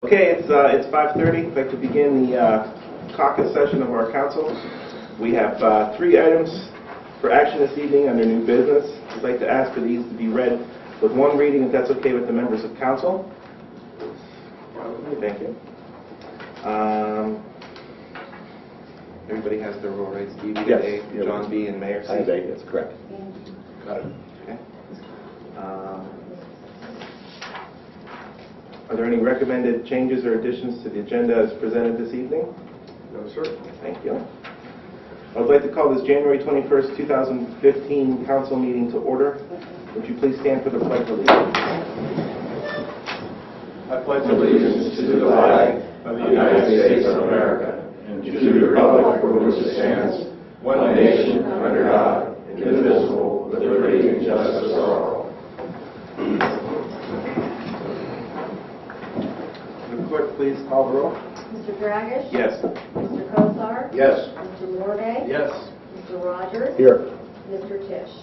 Okay, it's 5:30. I'd like to begin the caucus session of our council. We have 3 items for action this evening under new business. I'd like to ask for these to be read with 1 reading, if that's okay with the members of council. Thank you. Everybody has their role, right? Stevie today, Yes. John B. and Mayor C. That's correct. Got it. Okay. Are there any recommended changes or additions to the agenda as presented this evening? No, sir. Thank you. I would like to call this January 21st, 2015 council meeting to order. Would you please stand for the Pledge of Allegiance? I pledge allegiance to the flag of the United States of America and to the republic for which it stands, one nation, under God, indivisible, with liberty and justice for all. The clerk, please call the roll. Mr. Dragish? Yes. Mr. Kosar? Yes. Mr. Morvay? Yes. Mr. Rogers? Here. Mr. Tisch?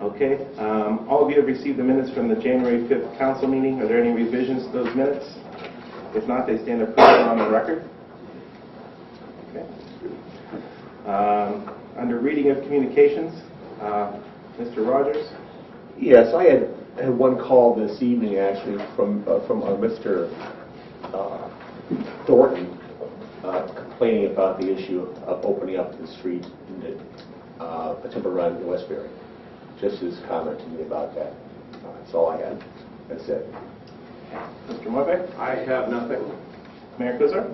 Okay. All of you have received the minutes from the January 5th council meeting. Are there any revisions to those minutes? If not, they stand approved on the record. Okay. Under reading of communications, Mr. Rogers. Yes, I had one call this evening actually from Mr. Thornton complaining about the issue of opening up the street in the Timber Run in Westbury. Just his comment to me about that. That's all I had. That's it. Mr. Morvay. I have nothing. Mayor Kuzar.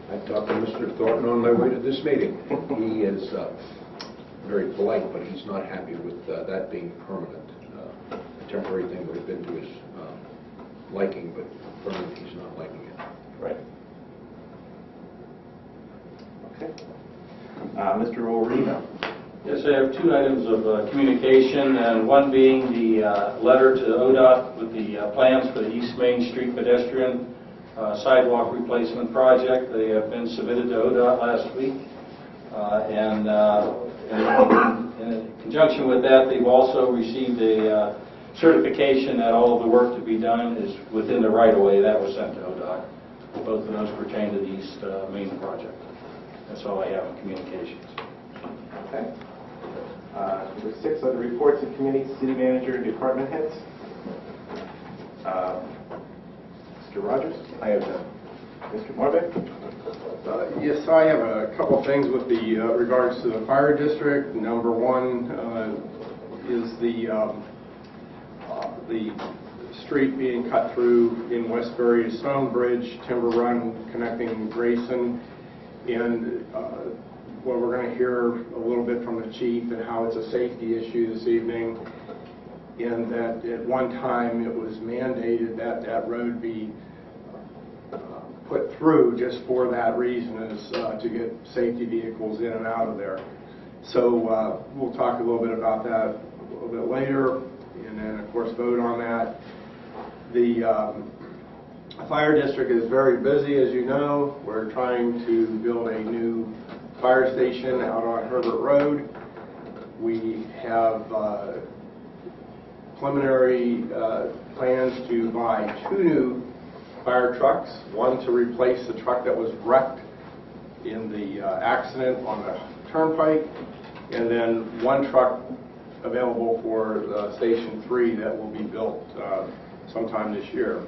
I talked to Mr. Thornton on my way to this meeting. He is very polite, but he's not happy with that being permanent. A temporary thing would have been to his liking, but permanent he's not liking it. Right. Okay. Mr. O'Reilly. Yes, I have 2 items of communication, and one being the letter to ODOT with the plans for the East Main Street pedestrian sidewalk replacement project. They have been submitted to ODOT last week, and in conjunction with that, they've also received a certification that all of the work to be done is within the right-of-way. That was sent to ODOT. Both of those pertain to the East Main project. That's all I have in communications. Okay. Number 6, other reports of committees, city manager, and department heads. Mr. Rogers. I have none. Mr. Morvay. Yes, I have a couple things with the regards to the fire district. Number 1 is the street being cut through in Westbury, Stonebridge, Timber Run connecting Grayson, and well, we're going to hear a little bit from the chief and how it's a safety issue this evening, and that at one time it was mandated that that road be put through just for that reason, is to get safety vehicles in and out of there. So we'll talk a little bit about that a little bit later, and then of course vote on that. The fire district is very busy, as you know. We're trying to build a new fire station out on Herbert Road. We have preliminary plans to buy 2 new fire trucks, one to replace the truck that was wrecked in the accident on the turnpike, and then 1 truck available for Station 3 that will be built sometime this year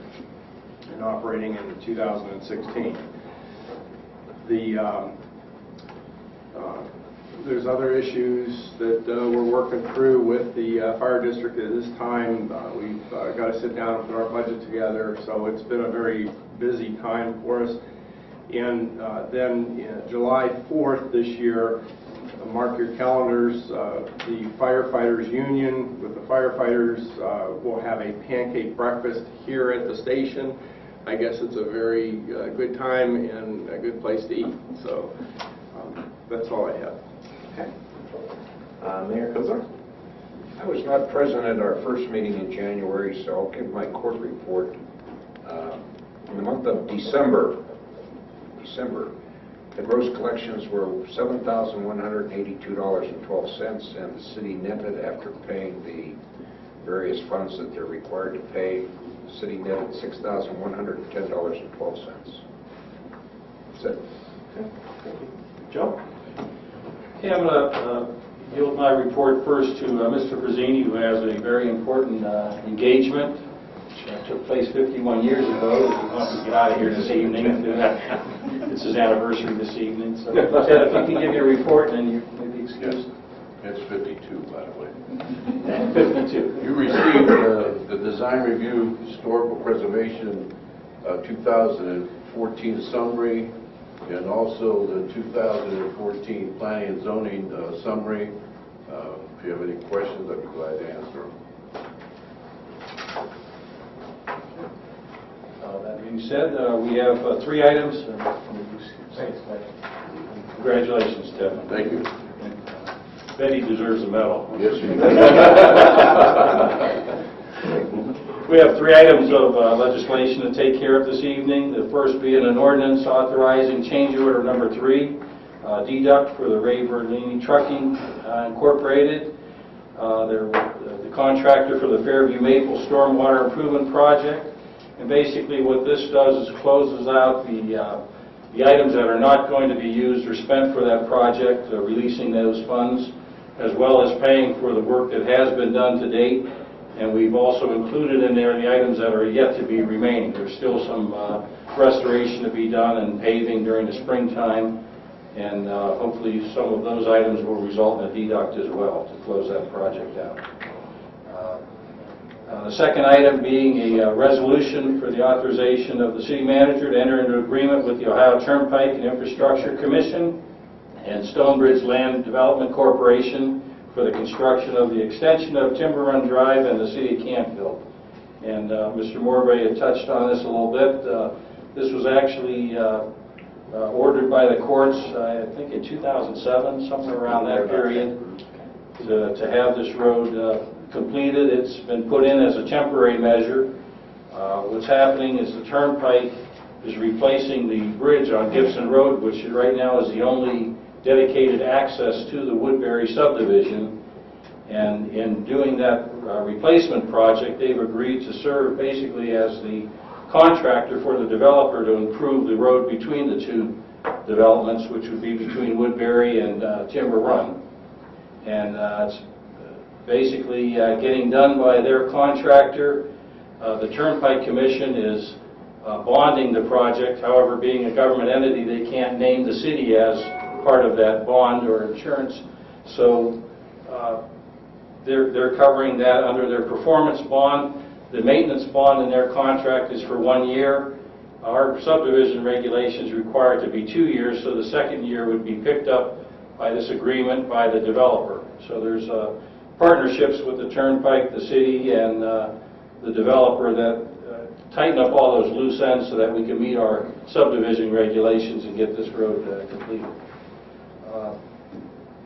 and operating in 2016. There's other issues that we're working through with the fire district at this time. We've got to sit down and put our budget together, so it's been a very busy time for us. And then July 4th this year, mark your calendars, the firefighters union with the firefighters will have a pancake breakfast here at the station. I guess it's a very good time and a good place to eat. So that's all I have. Okay. Mayor Kuzar. I was not present at our first meeting in January, so I'll give my court report. In the month of December, the gross collections were $7,182.12, and the city netted, after paying the various funds that they're required to pay, city netted $6,110.12. That's it. Joe? Okay, I'm going to yield my report first to Mr. Frazzini, who has a very important engagement, which took place 51 years ago. He wants to get out of here this evening. It's his anniversary this evening. So, Ted, if you can give your report, and you may be excused. It's 52, by the way. 52. You received the Design Review Historical Preservation 2014 summary, and also the 2014 Planning and Zoning summary. If you have any questions, I'd be glad to answer them. That being said, we have 3 items. Congratulations, Ted. Thank you. Betty deserves a medal. Yes, you We have 3 items of legislation to take care of this evening. The first being an ordinance authorizing change order number 3, deduct for the Ray Berlini Trucking Incorporated. They're the contractor for the Fairview Maple Stormwater Improvement Project. And basically what this does is closes out the items that are not going to be used or spent for that project, releasing those funds, as well as paying for the work that has been done to date. And we've also included in there the items that are yet to be remaining. There's still some restoration to be done and paving during the springtime. And hopefully some of those items will result in a deduct as well to close that project out. The second item being a resolution for the authorization of the city manager to enter into agreement with the Ohio Turnpike and Infrastructure Commission and Stonebridge Land Development Corporation for the construction of the extension of Timber Run Drive in the city of Canfield. And Mr. Morbay had touched on this a little bit. This was actually ordered by the courts, I think in 2007, somewhere around that period, to have this road completed. It's been put in as a temporary measure. What's happening is the turnpike is replacing the bridge on Gibson Road, which right now is the only dedicated access to the Woodbury subdivision. And in doing that replacement project, they've agreed to serve basically as the contractor for the developer to improve the road between the 2 developments, which would be between Woodbury and Timber Run. And it's basically getting done by their contractor. The Turnpike Commission is bonding the project. However, being a government entity, they can't name the city as part of that bond or insurance. So they're covering that under their performance bond. The maintenance bond in their contract is for 1 year. Our subdivision regulations require it to be 2 years, so the second year would be picked up by this agreement by the developer. So there's partnerships with the Turnpike, the city, and the developer that tighten up all those loose ends so that we can meet our subdivision regulations and get this road completed.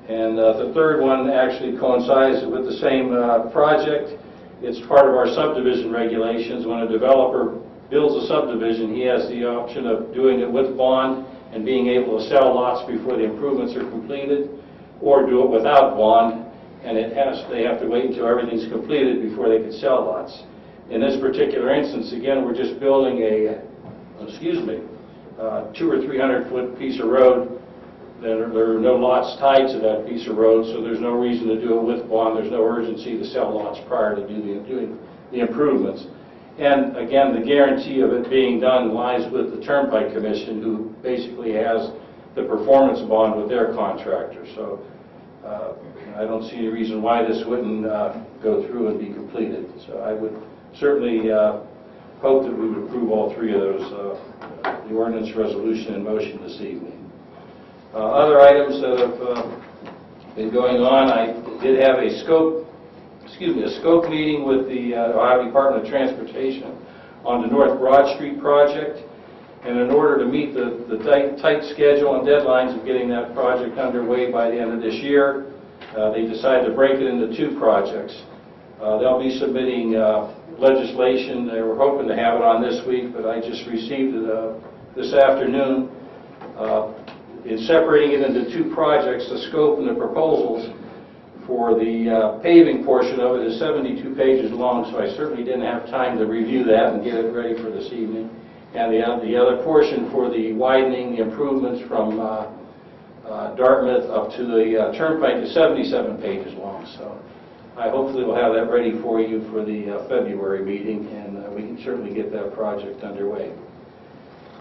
And the third one actually coincides with the same project. It's part of our subdivision regulations. When a developer builds a subdivision, he has the option of doing it with bond and being able to sell lots before the improvements are completed, or do it without bond, and they have to wait until everything's completed before they can sell lots. In this particular instance, again, we're just building a, 200 or 300 foot piece of road. There are no lots tied to that piece of road, so there's no reason to do it with bond. There's no urgency to sell lots prior to doing the improvements. And again, the guarantee of it being done lies with the Turnpike Commission, who basically has the performance bond with their contractor. So I don't see any reason why this wouldn't go through and be completed. So I would certainly hope that we would approve all 3 of those, the ordinance resolution in motion this evening. Other items that have been going on, I did have a scope meeting with the Ohio Department of Transportation on the North Broad Street project. And in order to meet the tight schedule and deadlines of getting that project underway by the end of this year, they decided to break it into 2 projects. They'll be submitting legislation. They were hoping to have it on this week, but I just received it this afternoon. In separating it into 2 projects, the scope and the proposals for the paving portion of it is 72 pages long, so I certainly didn't have time to review that and get it ready for this evening. And the other portion for the widening, the improvements from Dartmouth up to the Turnpike is 77 pages long. So I hopefully will have that ready for you for the February meeting, and we can certainly get that project underway.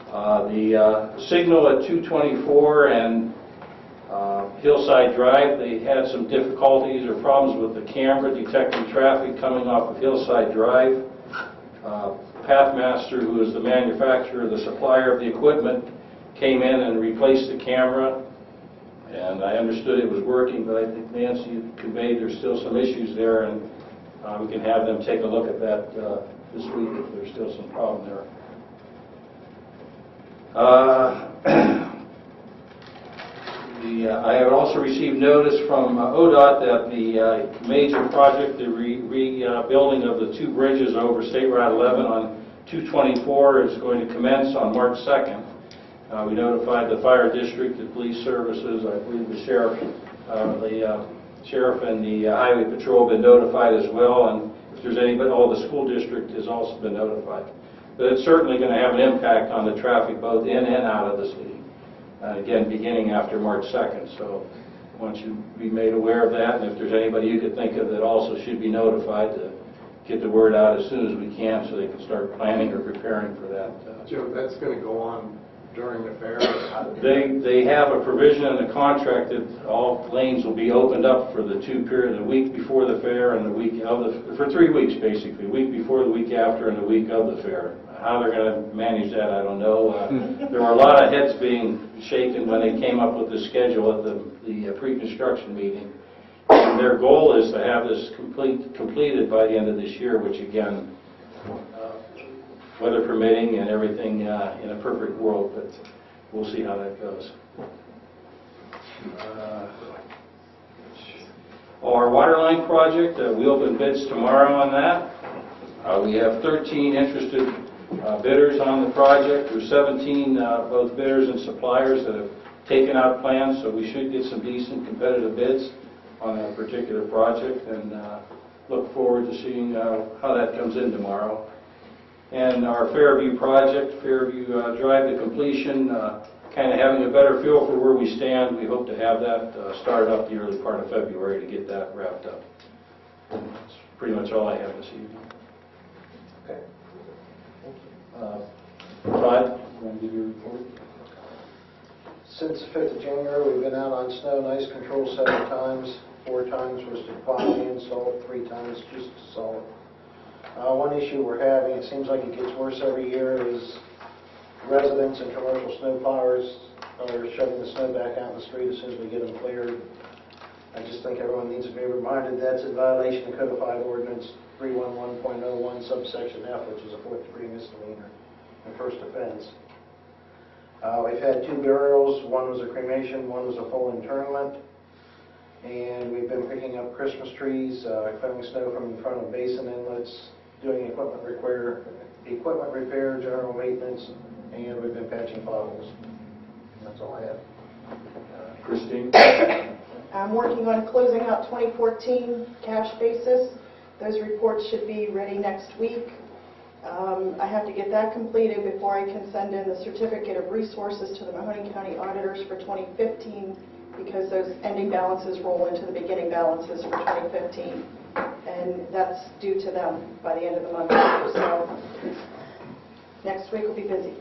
The signal at 224 and Hillside Drive, they had some difficulties or problems with the camera detecting traffic coming off of Hillside Drive. Pathmaster, who is the manufacturer, the supplier of the equipment, came in and replaced the camera, and I understood it was working, but I think Nancy conveyed there's still some issues there, and we can have them take a look at that this week if there's still some problem there. I have also received notice from ODOT that the major project, the rebuilding of the two bridges over State Route 11 on 224 is going to commence on March 2nd. We notified the fire district, the police services, I believe the sheriff and the highway patrol have been notified as well, and if there's anybody, the school district has also been notified. But it's certainly going to have an impact on the traffic both in and out of the city. Again, beginning after March 2nd. So I want you to be made aware of that, and if there's anybody you could think of that also should be notified, to get the word out as soon as we can so they can start planning or preparing for that. Jim, that's going to go on during the fair? They have a provision in the contract that all lanes will be opened up for the two periods, the week before the fair and the week of for 3 weeks basically, the week before, the week after, and the week of the fair. How they're going to manage that, I don't know. There were a lot of heads being shaken when they came up with the schedule at the pre-construction meeting. And their goal is to have this completed by the end of this year, which again, weather permitting and everything in a perfect world, but we'll see how that goes. Our water line project, we open bids tomorrow on that. We have 13 interested bidders on the project. There's 17 both bidders and suppliers that have taken out plans, so we should get some decent competitive bids on that particular project, and look forward to seeing how that comes in tomorrow. And our Fairview project, Fairview Drive to completion, kind of having a better feel for where we stand. We hope to have that started up the early part of February to get that wrapped up. That's pretty much all I have this evening. Okay. Todd, you want to give your report? Since the 5th of January, we've been out on snow and ice control 7 times. 4 times was to plow and salt, 3 times just to salt. One issue we're having, it seems like it gets worse every year, is residents and commercial snow plowers are shoving the snow back out in the street as soon as we get them cleared. I just think everyone needs to be reminded that's in violation of Codified Ordinance 311.01 subsection F, which is a 4th degree misdemeanor and first offense. We've had 2 burials. One was a cremation, one was a full interment. And we've been picking up Christmas trees, clearing snow from in front of basin inlets, doing equipment repair, general maintenance, and we've been patching potholes. That's all I have. Christine? I'm working on closing out 2014 cash basis. Those reports should be ready next week. I have to get that completed before I can send in the certificate of resources to the Mahoning County auditors for 2015, because those ending balances roll into the beginning balances for 2015, and that's due to them by the end of the month. So next week will be busy.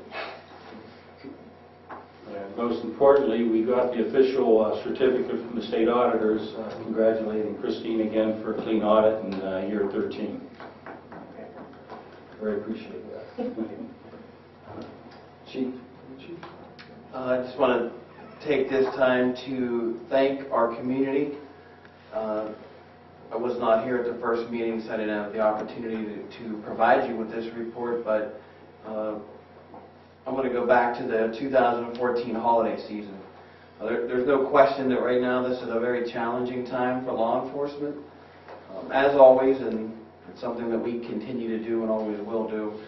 And most importantly, we got the official certificate from the state auditors congratulating Christine again for a clean audit in year 13. Very appreciative of that. Chief? I just want to take this time to thank our community. I was not here at the first meeting, so I didn't have the opportunity to provide you with this report, but I'm going to go back to the 2014 holiday season. There's no question that right now this is a very challenging time for law enforcement. As always, and it's something that we continue to do and always will do,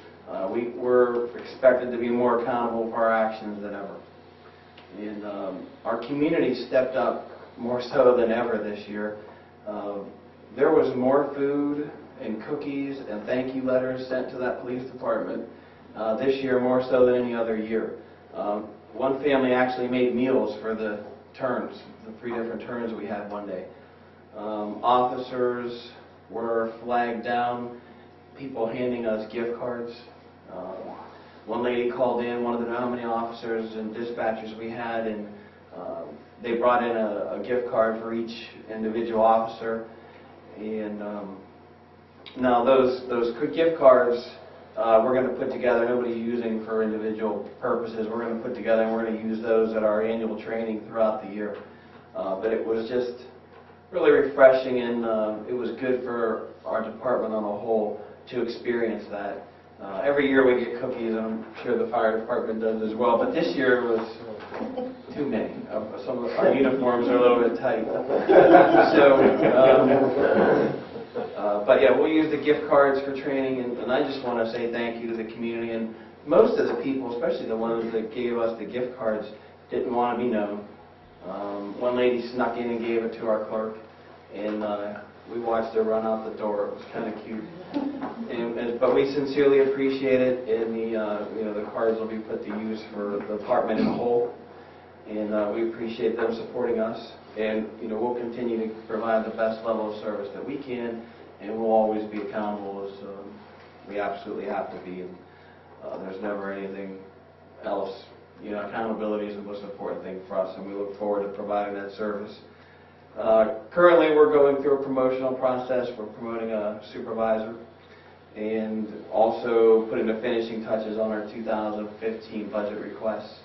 we're expected to be more accountable for our actions than ever. And our community stepped up more so than ever this year. There was more food and cookies and thank you letters sent to that police department this year, more so than any other year. One family actually made meals for the turns, the 3 different turns we had one day. Officers were flagged down, people handing us gift cards. One lady called in, wanted to know how many officers and dispatchers we had, and they brought in a gift card for each individual officer. And now those gift cards we're going to put together, nobody's using for individual purposes. We're going to put together and we're going to use those at our annual training throughout the year. But it was just really refreshing, and it was good for our department on the whole to experience that. Every year we get cookies, and I'm sure the fire department does as well, but this year was too many. Some of our uniforms are a little bit tight. But yeah, we'll use the gift cards for training, and I just want to say thank you to the community. And most of the people, especially the ones that gave us the gift cards, didn't want to be known. One lady snuck in and gave it to our clerk, and we watched her run out the door. It was kind of cute. But we sincerely appreciate it, and the cards will be put to use for the department in a whole. And we appreciate them supporting us. And we'll continue to provide the best level of service that we can, and we'll always be accountable as we absolutely have to be. And there's never anything else. Accountability is the most important thing for us, and we look forward to providing that service. Currently, we're going through a promotional process. We're promoting a supervisor, and also putting the finishing touches on our 2015 budget requests.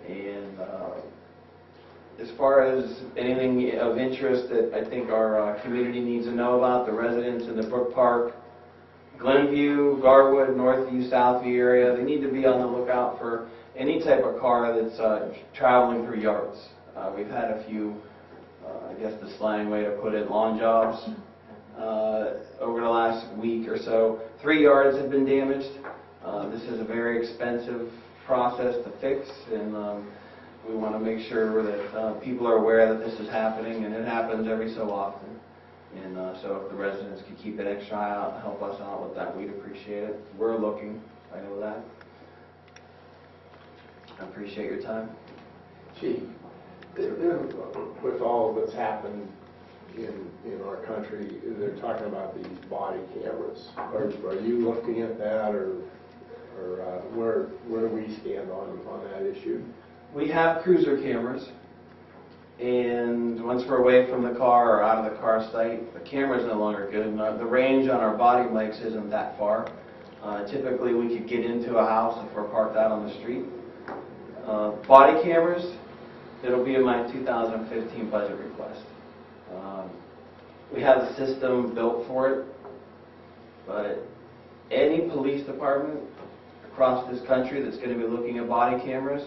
And as far as anything of interest that I think our community needs to know about, the residents in the Brook Park, Glenview, Garwood, Northview, Southview area, they need to be on the lookout for any type of car that's traveling through yards. We've had a few, I guess the slang way to put it, lawn jobs over the last week or so. 3 yards have been damaged. This is a very expensive process to fix, and we want to make sure that people are aware that this is happening, and it happens every so often. And so if the residents could keep an extra eye out and help us out with that, we'd appreciate it. We're looking, I know that. I appreciate your time. Chief, with all that's happened in our country, they're talking about these body cameras. Are you looking at that, or where do we stand on that issue? We have cruiser cameras, and once we're away from the car or out of the car site, the camera's no longer good enough. The range on our body mics isn't that far. Typically, we could get into a house if we're parked out on the street. Body cameras, it'll be in my 2015 budget request. We have a system built for it, but any police department across this country that's going to be looking at body cameras,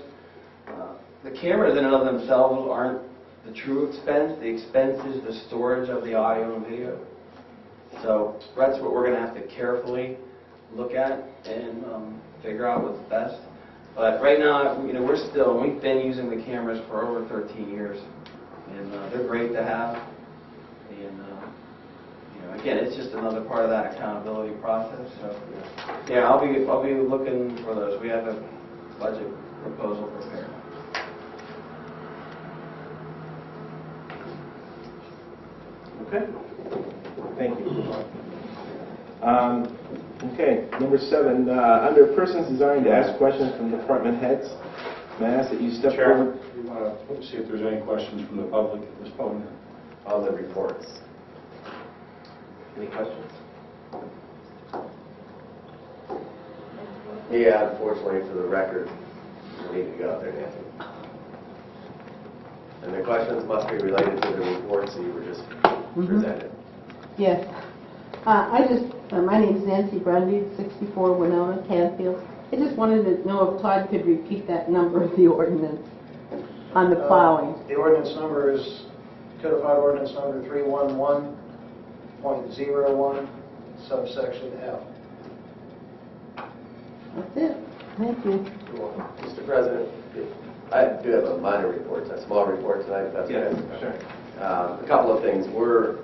the cameras in and of themselves aren't the true expense. The expense is the storage of the audio and video. So that's what we're going to have to carefully look at and figure out what's best. But right now, we've been using the cameras for over 13 years, and they're great to have. And again, it's just another part of that accountability process. So yeah, I'll be looking for those. We have a budget proposal prepared. Okay. Thank you. Okay, number 7, under persons desiring to ask questions from department heads, may I ask that you step forward? We want to see if there's any questions from the public at this podium. On the reports. Any questions? Yeah, unfortunately for the record, you need to go out there, Nancy. And the questions must be related to the reports that you were just presented. Yes. My name is Nancy Grundy, 64 Winona, Canfield. I just wanted to know if Todd could repeat that number of the ordinance on the plowing. The ordinance number is Codified Ordinance number 311.01, subsection F. That's it. Thank you. Mr. President, I do have a minor report, a small report tonight, if that's okay. Sure. A couple of things. We're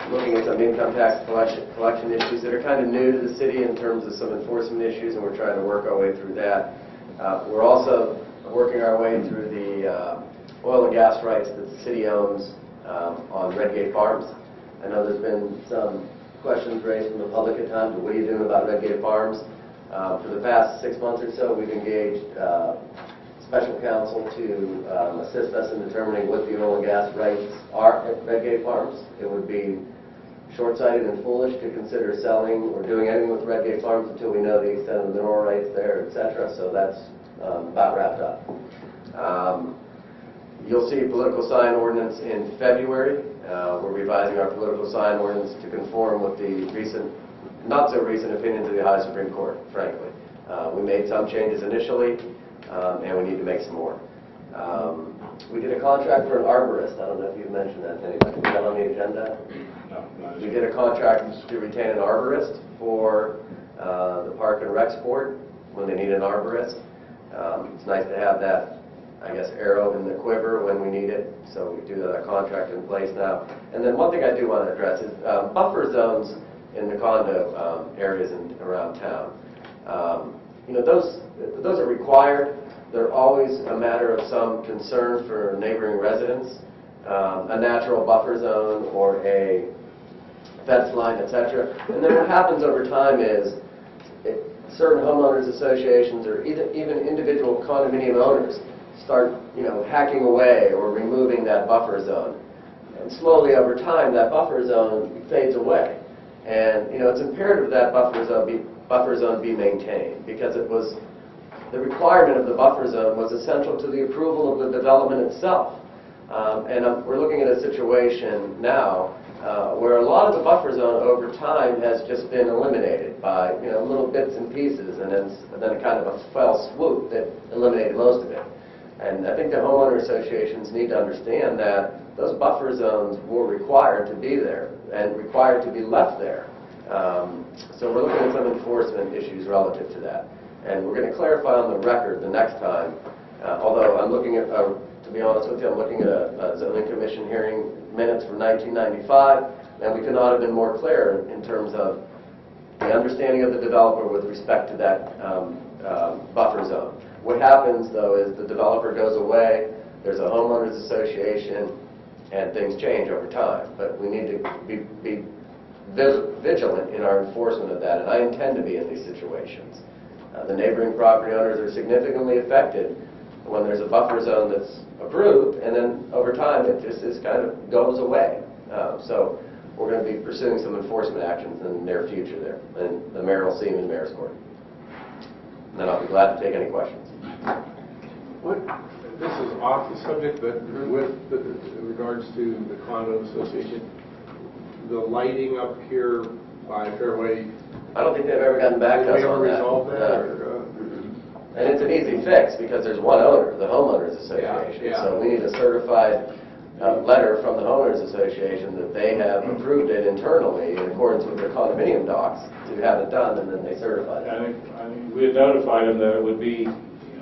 looking at some income tax collection issues that are kind of new to the city in terms of some enforcement issues, and we're trying to work our way through that. We're also working our way through the oil and gas rights that the city owns on Redgate Farms. I know there's been some questions raised from the public at times, what are you doing about Redgate Farms? For the past 6 months or so, we've engaged special counsel to assist us in determining what the oil and gas rights are at Redgate Farms. It would be short-sighted and foolish to consider selling or doing anything with Redgate Farms until we know the extent of the mineral rights there, etc. So that's about wrapped up. You'll see a political sign ordinance in February. We're revising our political sign ordinance to conform with the recent, not so recent opinions of the Ohio Supreme Court, frankly. We made some changes initially, and we need to make some more. We did a contract for an arborist. I don't know if you've mentioned that to anybody. Is that on the agenda? No. We did a contract to retain an arborist for the Park and Rec Sport when they need an arborist. It's nice to have that, I guess, arrow in the quiver when we need it. So we do have a contract in place now. And then one thing I do want to address is buffer zones in the condo areas around town. Those are required. They're always a matter of some concern for neighboring residents. A natural buffer zone or a fence line, etc. And then what happens over time is certain homeowners associations or even individual condominium owners start, hacking away or removing that buffer zone. And slowly over time, that buffer zone fades away. And, it's imperative that buffer zone be maintained because it was the requirement of the buffer zone was essential to the approval of the development itself. We're looking at a situation now where a lot of the buffer zone over time has just been eliminated by little bits and pieces, and then kind of a fell swoop that eliminated most of it. And I think the homeowner associations need to understand that those buffer zones were required to be there and required to be left there. So we're looking at some enforcement issues relative to that. And we're going to clarify on the record the next time, although I'm looking at, to be honest with you, I'm looking at a zoning commission hearing minutes from 1995, and we could not have been more clear in terms of the understanding of the developer with respect to that buffer zone. What happens, though, is the developer goes away, there's a homeowners association, and things change over time. But we need to be vigilant in our enforcement of that, and I intend to be in these situations. The neighboring property owners are significantly affected when there's a buffer zone that's approved, and then over time it just kind of goes away. So we're going to be pursuing some enforcement actions in the near future there, and the mayor will see me in mayor's court. And then I'll be glad to take any questions. This is off the subject, but with regards to the condo association, the lighting up here by Fairway. I don't think they've ever gotten back to us on that. Did we ever resolve that? And it's an easy fix because there's one owner, the homeowners association. Yeah. So we need a certified letter from the homeowners association that they have approved it internally in accordance with their condominium docs to have it done, and then they certify it. I think we had notified them that it would be,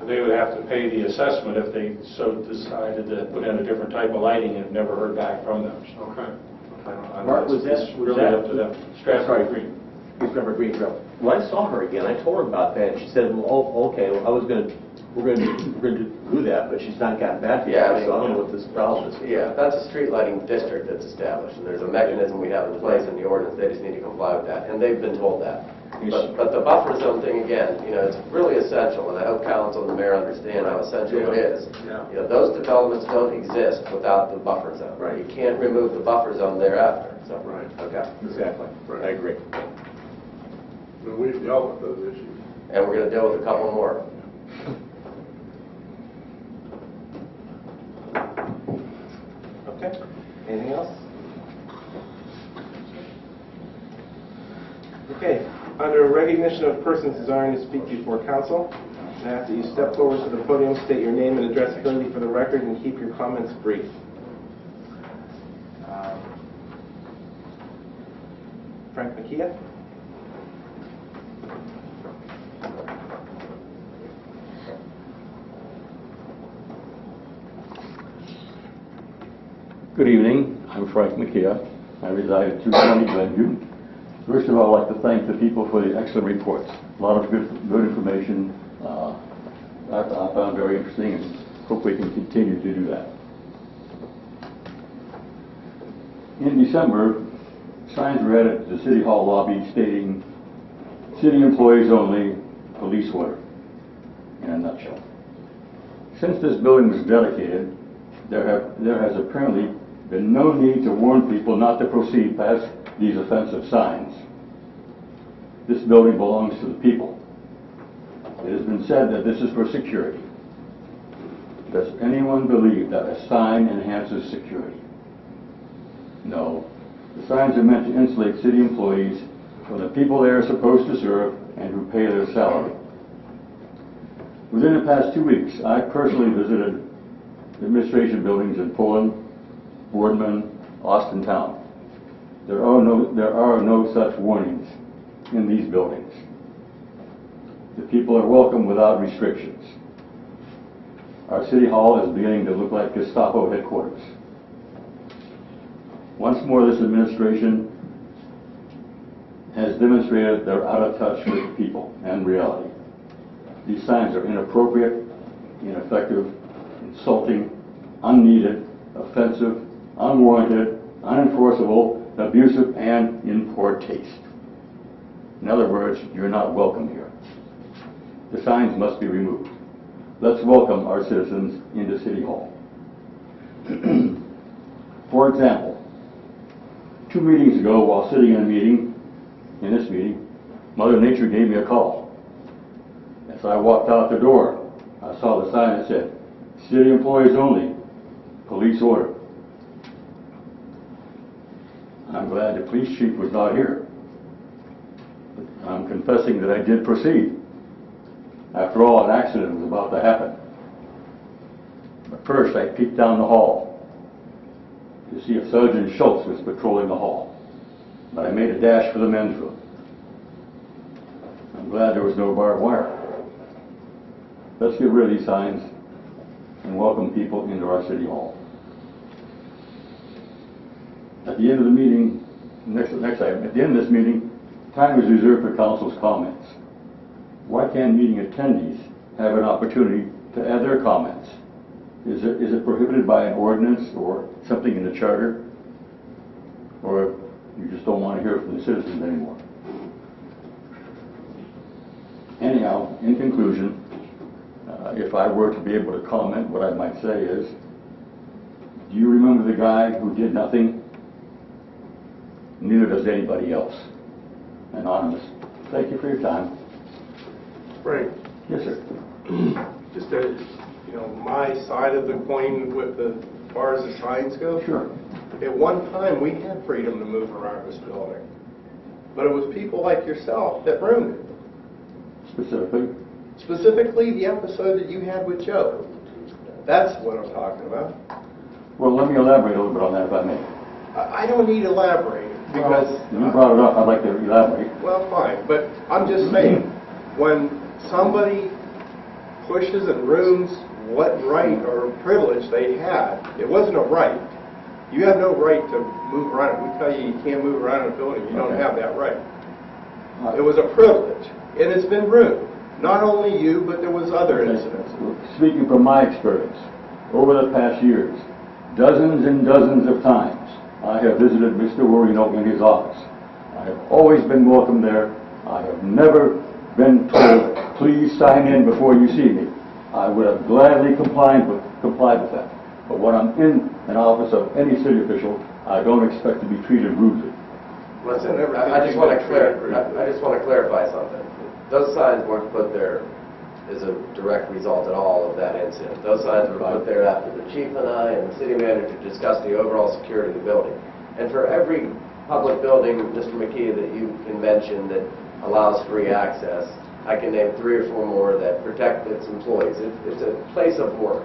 they would have to pay the assessment if they so decided to put in a different type of lighting, and never heard back from them. So Okay. Mark, was that- it's really up to them. Stratford Green. East River Green Trail. When I saw her again, I told her about that, and she said, well, oh, okay, well, we're going to do that, but she's not gotten back to Yeah, yet, so I don't know what this problem is. Yeah, that's a street lighting district that's established, and there's a mechanism we have in place in the ordinance. They just need to comply with that, and they've been told that. But the buffer zone thing, again, it's really essential, and I hope council and the mayor understand how essential it is. Yeah. Those developments don't exist without the buffer zone. Right. You can't remove the buffer zone thereafter. So, Right. Okay. Exactly. Right. I agree. But we've dealt with those issues. And we're going to deal with a couple more. Okay. Anything else? Okay. Under recognition of persons desiring to speak before council, I ask that you step forward to the podium, state your name and address clearly for the record, and keep your comments brief. Frank McKeon. Good evening. I'm Frank McKeon. I reside at 220 Glenview. First of all, I'd like to thank the people for the excellent reports. A lot of good information I found very interesting, and hope we can continue to do that. In December, signs were added to the City Hall lobby stating, "City employees only, police order," in a nutshell. Since this building was dedicated, there has apparently been no need to warn people not to proceed past these offensive signs. This building belongs to the people. It has been said that this is for security. Does anyone believe that a sign enhances security? No. The signs are meant to insulate city employees from the people they are supposed to serve and who pay their salary. Within the past 2 weeks, I personally visited administration buildings in Poland, Boardman, Austin Town. There are no such warnings in these buildings. The people are welcome without restrictions. Our City Hall is beginning to look like Gestapo headquarters. Once more, this administration has demonstrated they're out of touch with people and reality. These signs are inappropriate, ineffective, insulting, unneeded, offensive, unwarranted, unenforceable, abusive, and in poor taste. In other words, you're not welcome here. The signs must be removed. Let's welcome our citizens into City Hall. For example, 2 meetings ago, while sitting in this meeting, Mother Nature gave me a call. As I walked out the door, I saw the sign that said, "City employees only, police order." I'm glad the police chief was not here. I'm confessing that I did proceed. After all, an accident was about to happen. But first, I peeked down the hall to see if Sergeant Schultz was patrolling the hall. But I made a dash for the men's room. I'm glad there was no barbed wire. Let's get rid of these signs and welcome people into our City Hall. At the end of the meeting, next item, at the end of this meeting, time is reserved for council's comments. Why can't meeting attendees have an opportunity to add their comments? Is it prohibited by an ordinance or something in the charter? Or you just don't want to hear from the citizens anymore? Anyhow, in conclusion, if I were to be able to comment, what I might say is, do you remember the guy who did nothing? Neither does anybody else. Anonymous. Thank you for your time. Frank, Yes, sir. just my side of the coin with the, as far as the signs go. Sure. At one time, we had freedom to move around this building, but it was people like yourself that ruined it. Specifically? Specifically, the episode that you had with Joe. That's what I'm talking about. Well, let me elaborate a little bit on that, if I may. I don't need elaborating because You brought it up, I'd like to elaborate. well, fine, but I'm just saying, when somebody pushes and ruins what right or privilege they had, it wasn't a right. You have no right to move around. We tell you you can't move around in a building. You don't have that right. It was a privilege, and it's been ruined. Not only you, but there was other incidents. Speaking from my experience, over the past years, dozens and dozens of times, I have visited Mr. Warino in his office. I have always been welcome there. I have never been told, please sign in before you see me. I would have gladly complied with that. But when I'm in an office of any city official, I don't expect to be treated rudely. Listen, I just want to clarify something. Those signs weren't put there as a direct result at all of that incident. Those signs were put there after the chief and I and the city manager discussed the overall security of the building. And for every public building, Mr. McKee, that you can mention that allows free access, I can name 3 or 4 more that protect its employees. It's a place of work.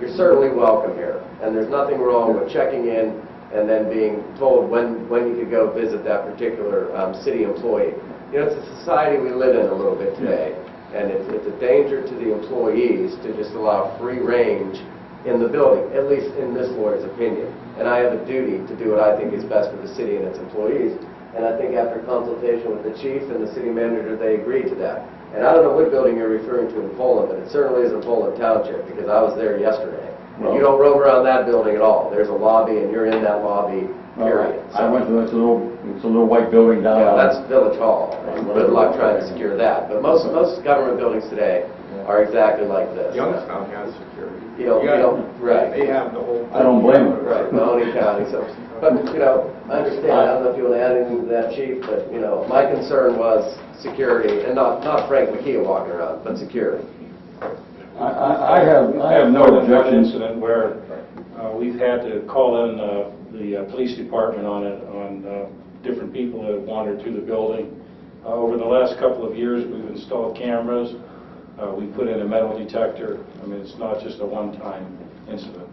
You're certainly welcome here. And there's nothing wrong with checking in and then being told when you could go visit that particular city employee. You know, it's a society we live in a little bit today. And it's a danger to the employees to just allow free range in the building, at least in this board's opinion. And I have a duty to do what I think is best for the city and its employees. And I think after consultation with the chief and the city manager, they agreed to that. And I don't know what building you're referring to in Poland, but it certainly isn't Poland Township, because I was there yesterday. And you don't roam around that building at all. There's a lobby, and you're in that lobby, period. I went to it's a little white building down. Yeah, that's Village Hall. And good luck trying to secure that. But most government buildings today are exactly like this. Youngstown has security. Right. They have the whole. I don't blame them. Right, Mahoney County, so, but, I understand, I don't know if you want to add anything to that, Chief, but, my concern was security, and not Frank McKee walking around, but security. I have no more than one objections. incident where we've had to call in the police department on different people that have wandered through the building. Over the last couple of years, we've installed cameras. We put in a metal detector. I mean, it's not just a one-time incident.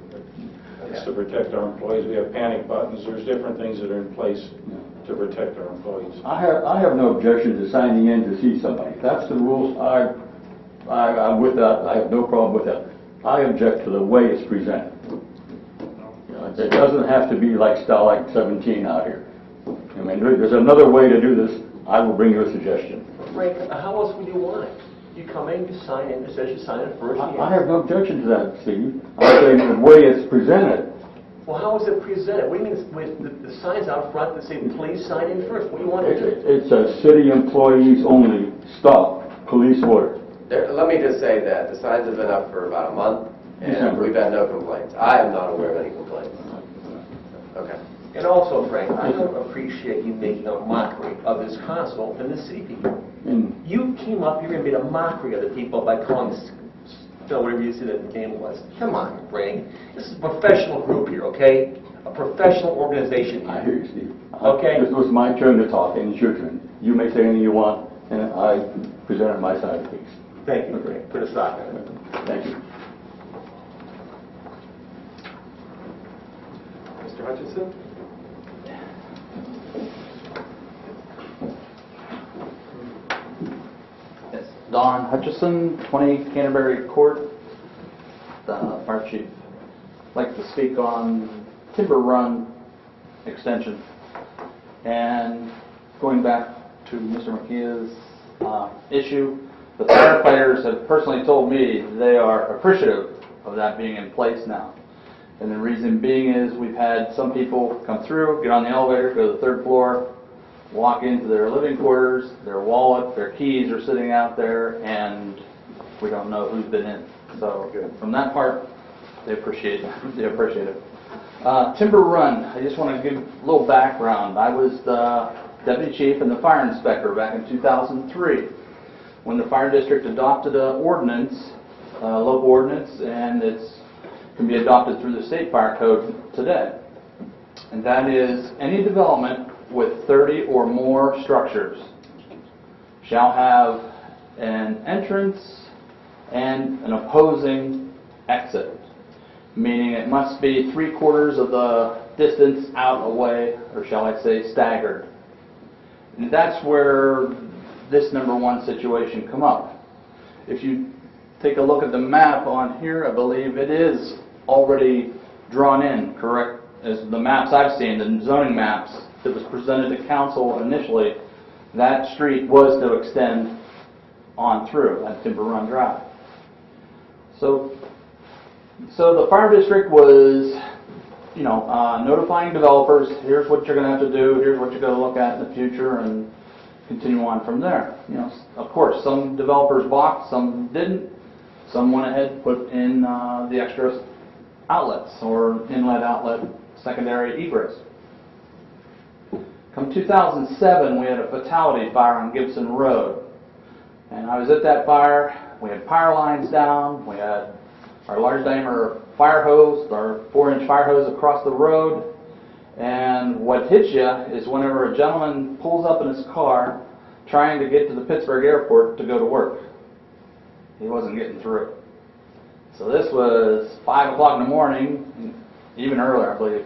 It's to protect our employees. We have panic buttons. There's different things that are in place to protect our employees. I have no objection to signing in to see somebody. If that's the rules. I'm with that. I have no problem with that. I object to the way it's presented. It doesn't have to be like Starlight 17 out here. I mean, there's another way to do this. I will bring you a suggestion. Frank, how else would you want it? You come in, you sign in, it says you sign it first. I have no objection to that, Steve. I'm saying the way it's presented. Well, how is it presented? What do you mean with the signs out front that say, please sign in first? What do you want to do? It's a city employees only stop police order. Let me just say that the signs have been up for about a month, and we've had no complaints. I am not aware of any complaints. Okay. And also, Frank, I don't appreciate you making a mockery of this council and the city people. You came up here and made a mockery of the people by calling this, whatever you said the name was. Come on, Frank. This is a professional group here, okay? A professional organization here. I hear you, Steve. Okay. This was my turn to talk, and it's your turn. You may say anything you want, and I presented my side of things. Thank you, Frank. Put a stop on it. Thank you. Mr. Hutchinson? Yes. Don Hutchison, 20 Canterbury Court, the fire chief. I'd like to speak on Timber Run extension. And going back to Mr. McKee's issue, the firefighters have personally told me they are appreciative of that being in place now. And the reason being is we've had some people come through, get on the elevator, go to the third floor, walk into their living quarters, their wallet, their keys are sitting out there, and we don't know who's been in. So from that part, they appreciate it. Timber Run, I just want to give a little background. I was the deputy chief and the fire inspector back in 2003 when the fire district adopted an ordinance, local ordinance, and it can be adopted through the state fire code today. And that is any development with 30 or more structures shall have an entrance and an opposing exit, meaning it must be 3/4 of the distance out away, or shall I say staggered. And that's where this number one situation come up. If you take a look at the map on here, I believe it is already drawn in, correct? As the maps I've seen, the zoning maps that was presented to council initially, that street was to extend on through that Timber Run Drive. So the fire district was, notifying developers, here's what you're going to have to do, here's what you're going to look at in the future, and continue on from there. Of course, some developers balked, some didn't. Some went ahead and put in the extra outlets or inlet outlet secondary egress. Come 2007, we had a fatality fire on Gibson Road. And I was at that fire. We had power lines down. We had our large diameter fire hose, our 4-inch fire hose across the road. And what hits you is whenever a gentleman pulls up in his car trying to get to the Pittsburgh airport to go to work. He wasn't getting through. So this was 5 o'clock in the morning, even earlier, I believe.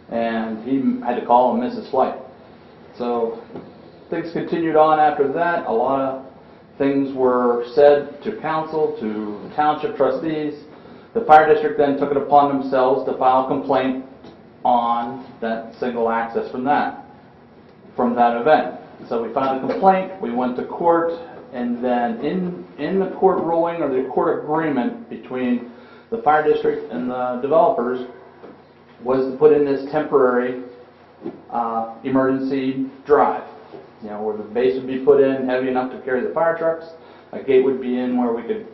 And he had to call and miss his flight. So things continued on after that. A lot of things were said to council, to the township trustees. The fire district then took it upon themselves to file a complaint on that single access from that event. So we filed a complaint, we went to court, and then in the court ruling or the court agreement between the fire district and the developers was to put in this temporary emergency drive, where the base would be put in heavy enough to carry the fire trucks. A gate would be in where we could,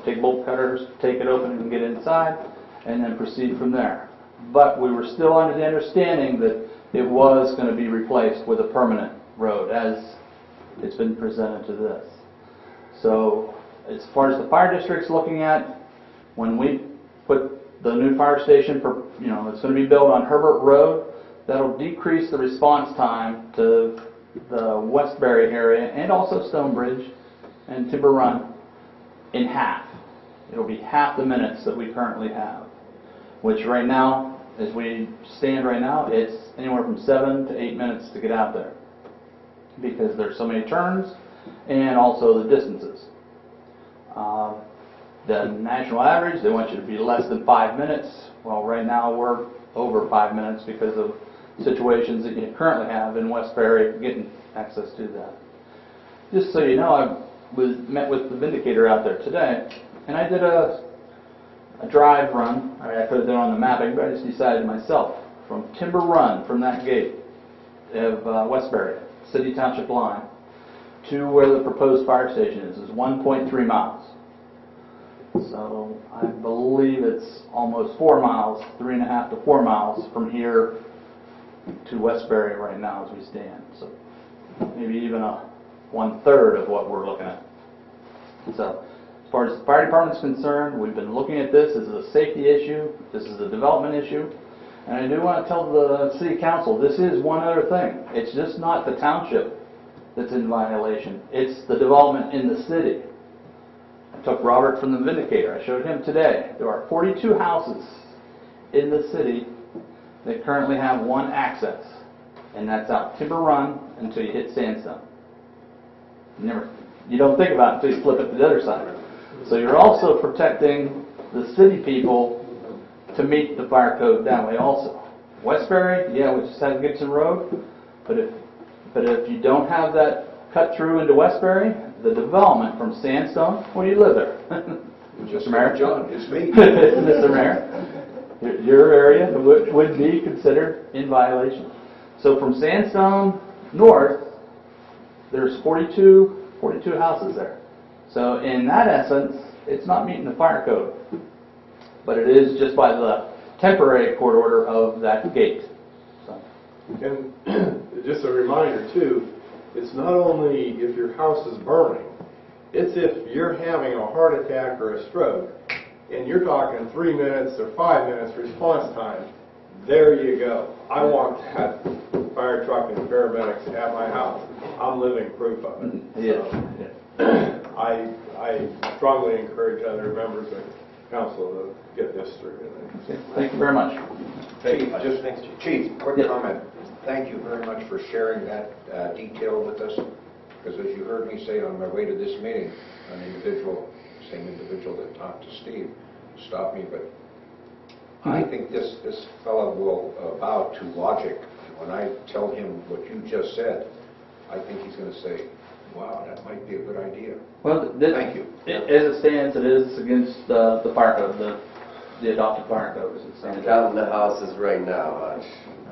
take bolt cutters, take it open and get inside, and then proceed from there. But we were still under the understanding that it was going to be replaced with a permanent road, as it's been presented to this. So, as far as the fire district's looking at, when we put the new fire station, it's going to be built on Herbert Road, that'll decrease the response time to the Westbury area and also Stonebridge and Timber Run in half. It'll be half the minutes that we currently have, which right now, as we stand right now, it's anywhere from 7 to 8 minutes to get out there because there's so many turns and also the distances. The national average, they want you to be less than 5 minutes. Well, right now we're over 5 minutes because of situations that you currently have in Westbury getting access to that. Just so you know, I met with the Vindicator out there today, and I did a drive run. I could have done it on the mapping, but I just decided myself from Timber Run, from that gate of Westbury, City Township line, to where the proposed fire station is 1.3 miles. So I believe it's almost 4 miles, 3.5 to 4 miles from here to Westbury right now as we stand. So maybe even a 1/3 of what we're looking at. So as far as the fire department is concerned, we've been looking at this as a safety issue. This is a development issue. And I do want to tell the city council, this is one other thing. It's just not the township that's in violation. It's the development in the city. I took Robert from the Vindicator. I showed him today. There are 42 houses in the city that currently have one access, and that's out Timber Run until you hit Sandstone. You don't think about it until you flip it to the other side. So you're also protecting the city people to meet the fire code that way also. Westbury, yeah, we just had Gibson Road, but if you don't have that cut through into Westbury, the development from Sandstone, well, you live there. Just Mr. Mayor? John, it's me. Mr. Mayor, your area would be considered in violation. So from Sandstone north, there's 42 houses there. So in that essence, it's not meeting the fire code, but it is just by the temporary court order of that gate. So. And just a reminder too, it's not only if your house is burning, it's if you're having a heart attack or a stroke, and you're talking 3 minutes or 5 minutes response time. There you go. I want that fire truck and paramedics at my house. I'm living proof of it. So, I strongly encourage other members of council to get this through. Okay. Thank you very much. Chief, quick comment. Thank you very much for sharing that detail with us, because as you heard me say on my way to this meeting, same individual that talked to Steve, stopped me, but I think this fellow will bow to logic. When I tell him what you just said, I think he's going to say, wow, that might be a good idea. Well, thank you. As it stands, it is against the fire code, the adopted fire code. I'm counting the houses right now, Hutch.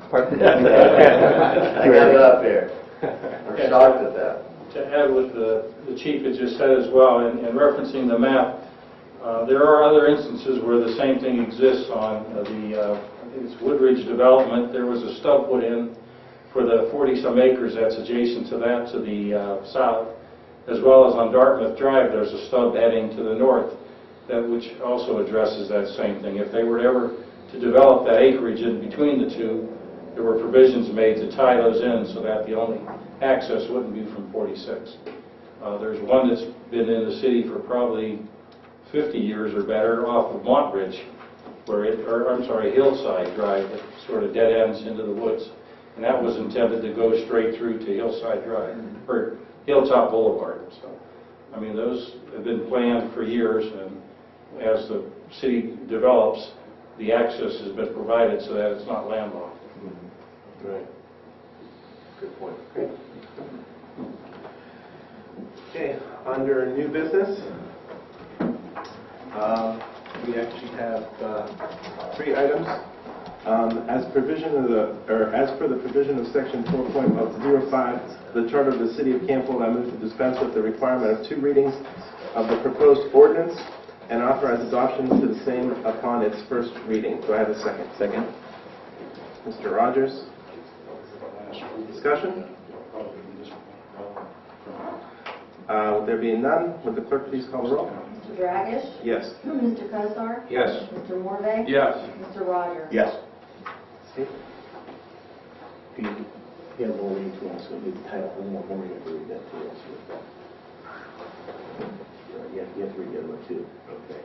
Pardon? I got it up here. I'm shocked at that. To add what the chief had just said as well, and referencing the map, there are other instances where the same thing exists on I think it's Woodridge development. There was a stub put in for the 40-some acres that's adjacent to that to the south, as well as on Dartmouth Drive, there's a stub heading to the north, which also addresses that same thing. If they were ever to develop that acreage in between the two, there were provisions made to tie those in so that the only access wouldn't be from 46. There's one that's been in the city for probably 50 years or better off of Montbridge, Hillside Drive, that sort of dead ends into the woods. And that was intended to go straight through to Hillside Drive, or Hilltop Boulevard. So, I mean, those have been planned for years, and as the city develops, the access has been provided so that it's not landlocked. Right. Good point. Okay, under new business, we actually have 3 items. As per the provision of section 4.05, the charter of the city of Canfield, I move to dispense with the requirement of 2 readings of the proposed ordinance and authorize adoption to the same upon its first reading. Do I have a second? Second. Mr. Rogers. Discussion? With there being none, would the clerk please call the roll? Mr. Dragish? Yes. Mr. Kozar? Yes. Mr. Morvay? Yes. Mr. Rogers? Yes. Steve? You have more reading to us, so the title, one more reading to read that to us. You have to read the other one too. Okay.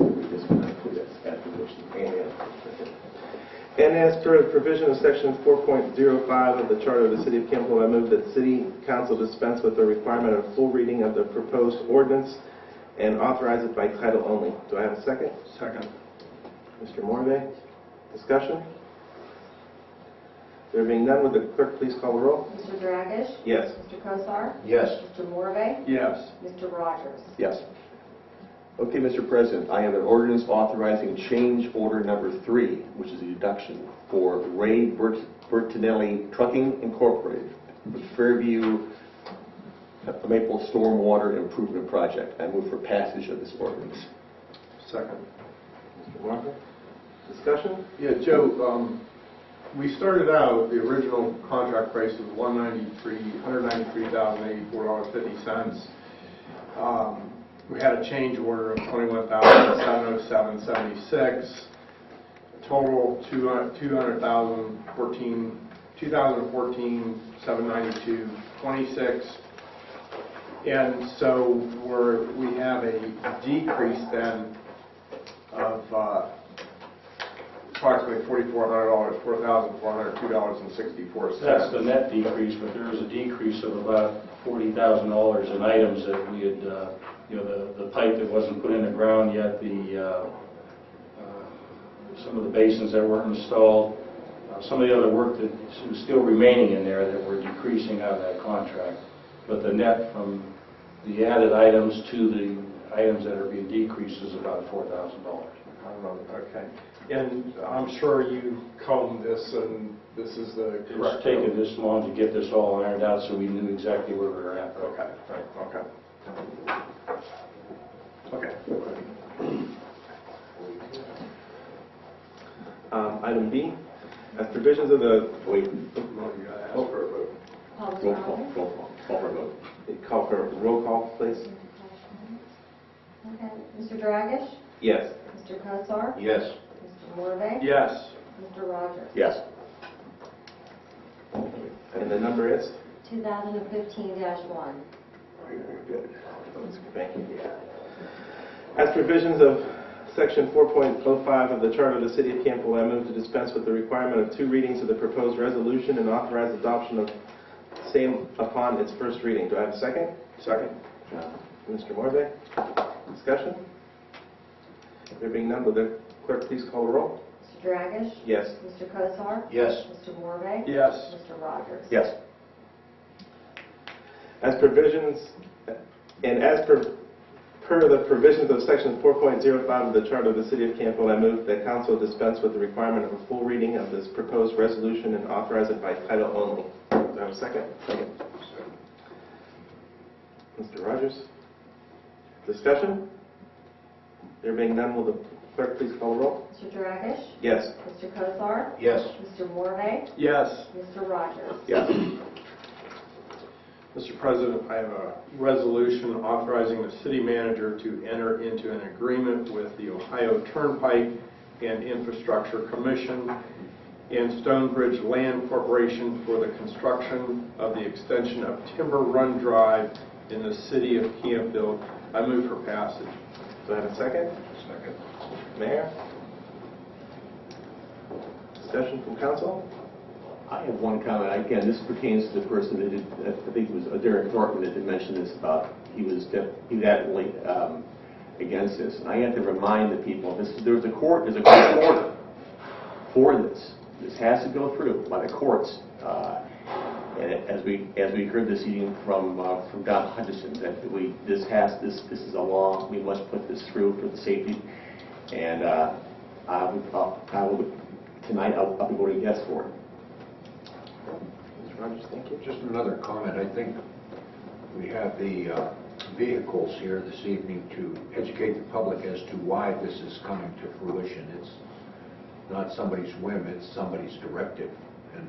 Read this one, please. That's application. And as per the provision of section 4.05 of the charter of the city of Canfield, I move that city council dispense with the requirement of full reading of the proposed ordinance and authorize it by title only. Do I have a second? Second. Mr. Morvay. Discussion? There being none, would the clerk please call the roll? Mr. Dragish? Yes. Mr. Kozar? Yes. Mr. Morvay? Yes. Mr. Rogers? Yes. Okay, Mr. President, I have an ordinance authorizing change order number 3, which is a deduction for Ray Bertinelli Trucking Incorporated for Fairview Maple Stormwater Improvement Project. I move for passage of this ordinance. Second. Mr. Morvay. Discussion? Yeah, Joe, we started out, the original contract price was $193,084.50. We had a change order of $21,707.76. Total $214,792.26. And so we have a decrease then of approximately $4,400, $4,402.64. That's the net decrease, but there was a decrease of about $40,000 in items that we had, the pipe that wasn't put in the ground yet, some of the basins that weren't installed, some of the other work that was still remaining in there that were decreasing out of that contract. But the net from the added items to the items that are being decreased is about $4,000. Okay. And I'm sure you combed this, and this is the correct... It's taken this long to get this all ironed out so we knew exactly where we were at. Okay, right, okay. Item B, as provisions of the... Wait. Call for a vote. Roll call for a vote. Call for a roll call, please. Okay. Mr. Dragish? Yes. Mr. Kozar? Yes. Mr. Morvay? Yes. Mr. Rogers? Yes. And the number is? 2015-1. Very good. Thank you. As provisions of section 4.05 of the charter of the city of Canfield, I move to dispense with the requirement of 2 readings of the proposed resolution and authorize adoption of same upon its first reading. Do I have a second? Second. Mr. Morvay. Discussion? There being none, will the clerk please call the roll? Mr. Dragish? Yes. Mr. Kozar? Yes. Mr. Morvay? Yes. Mr. Rogers? Yes. As provisions, and as per the provisions of section 4.05 of the charter of the city of Canfield, I move that council dispense with the requirement of a full reading of this proposed resolution and authorize it by title only. Do I have a second? Second. Mr. Rogers. Discussion? There being none, will the clerk please call the roll? Mr. Dragish? Yes. Mr. Kozar? Yes. Mr. Morvay? Yes. Mr. Rogers? Yes. Mr. President, I have a resolution authorizing the city manager to enter into an agreement with the Ohio Turnpike and Infrastructure Commission and Stonebridge Land Corporation for the construction of the extension of Timber Run Drive in the city of Canfield. I move for passage. Do I have a second? Second. Mayor? Discussion from council? I have one comment. Again, this pertains to the person that did, I think it was Derek Thornton that did mention this about he was adamantly against this. And I have to remind the people, there's a court order for this. This has to go through by the courts. And as we heard this evening from Don Hutchison, that this is a law. We must put this through for the safety. And tonight I'll be voting yes for it. Mr. Rogers, thank you. Just another comment. I think we have the vehicles here this evening to educate the public as to why this is coming to fruition. It's not somebody's whim, it's somebody's directive. And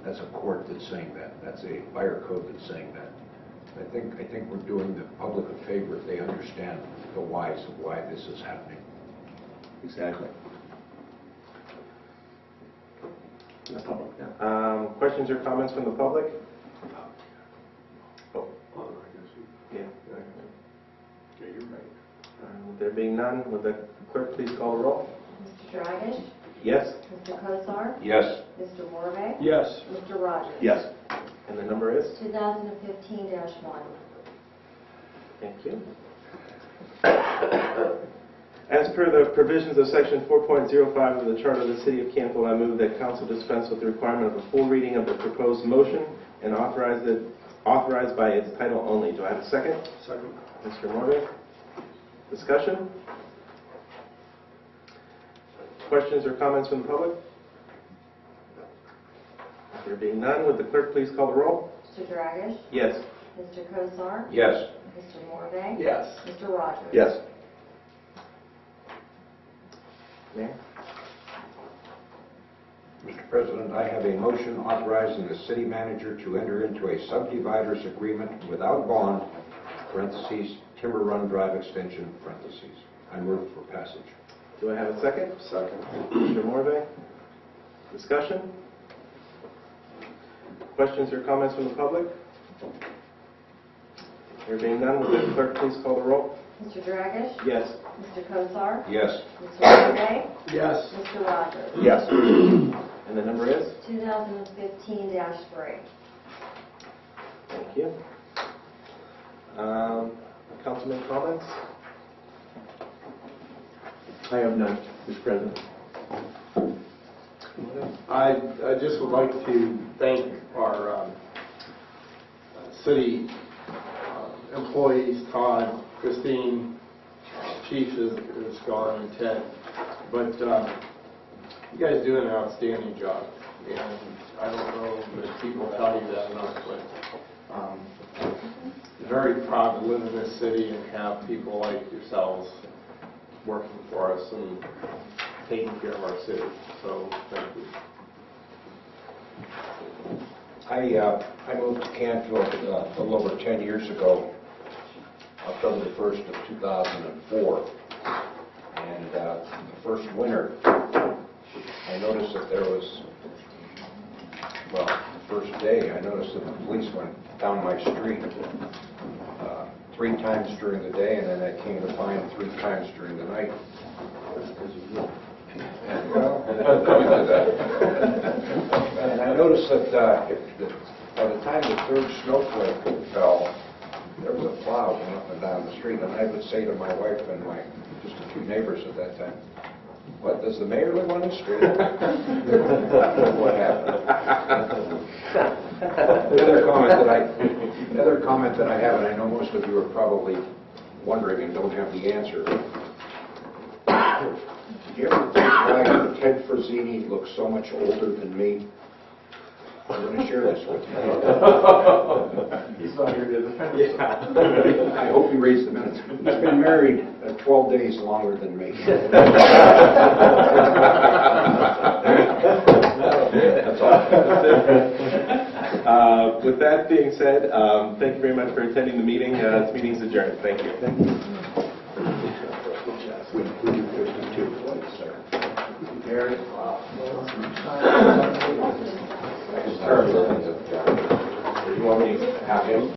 that's a court that's saying that. That's a fire code that's saying that. I think we're doing the public a favor if they understand the whys of why this is happening. Exactly. The public. Questions or comments from the public? Oh. Yeah. Yeah, you're right. There being none, would the clerk please call the roll? Mr. Dragish? Yes. Mr. Kosar? Yes. Mr. Morvay? Yes. Mr. Rogers? Yes. And the number is? 2015-1. Thank you. As per the provisions of Section 4.05 of the Charter of the City of Canfield, I move that council dispense with the requirement of a full reading of the proposed motion and authorized by its title only. Do I have a second? Second. Mr. Morgan. Discussion? Questions or comments from the public? There being none, would the clerk please call the roll? Mr. Dragish? Yes. Mr. Kosar? Yes. Mr. Morvay? Yes. Mr. Rogers? Yes. Mayor? Mr. President, I have a motion authorizing the city manager to enter into a subdividers agreement without bond, parentheses, Timber Run Drive extension, parentheses. I move for passage. Do I have a second? Second. Mr. Morvay? Discussion? Questions or comments from the public? There being none, would the clerk please call the roll? Mr. Dragish? Yes. Mr. Kosar? Yes. Mr. Morvay? Yes. Mr. Rogers? Yes. And the number is? 2015-3. Thank you. Councilman comments? I have none, Mr. President. I just would like to thank our city employees, Todd, Christine, Chief is gone, and Ted. But you guys do an outstanding job, and I don't know if people tell you that enough, but very proud to live in this city and have people like yourselves working for us and taking care of our city. So thank you. I moved to Canfield a little over 10 years ago, October the 1st of 2004. And the first winter, I noticed that there was, well, the first day, I noticed that the police went down my street 3 times during the day, and then I came to find 3 times during the night. And, well, coming to that. And I noticed that by the time the 3rd snowflake fell, there was a plow going up and down the street, and I would say to my wife and just a few neighbors at that time, "What, does the mayor live on the street?" What happened? The other comment that I have, and I know most of you are probably wondering and don't have the answer. Do you ever think why Ted Frazzini looks so much older than me? I'm going to share this with you. He's not here to defend I hope he reads the minutes. He's been married 12 days longer than me. That's all. With that being said, thank you very much for attending the meeting. This meeting is adjourned. Thank you. We do 52. Gary? You want me to have him?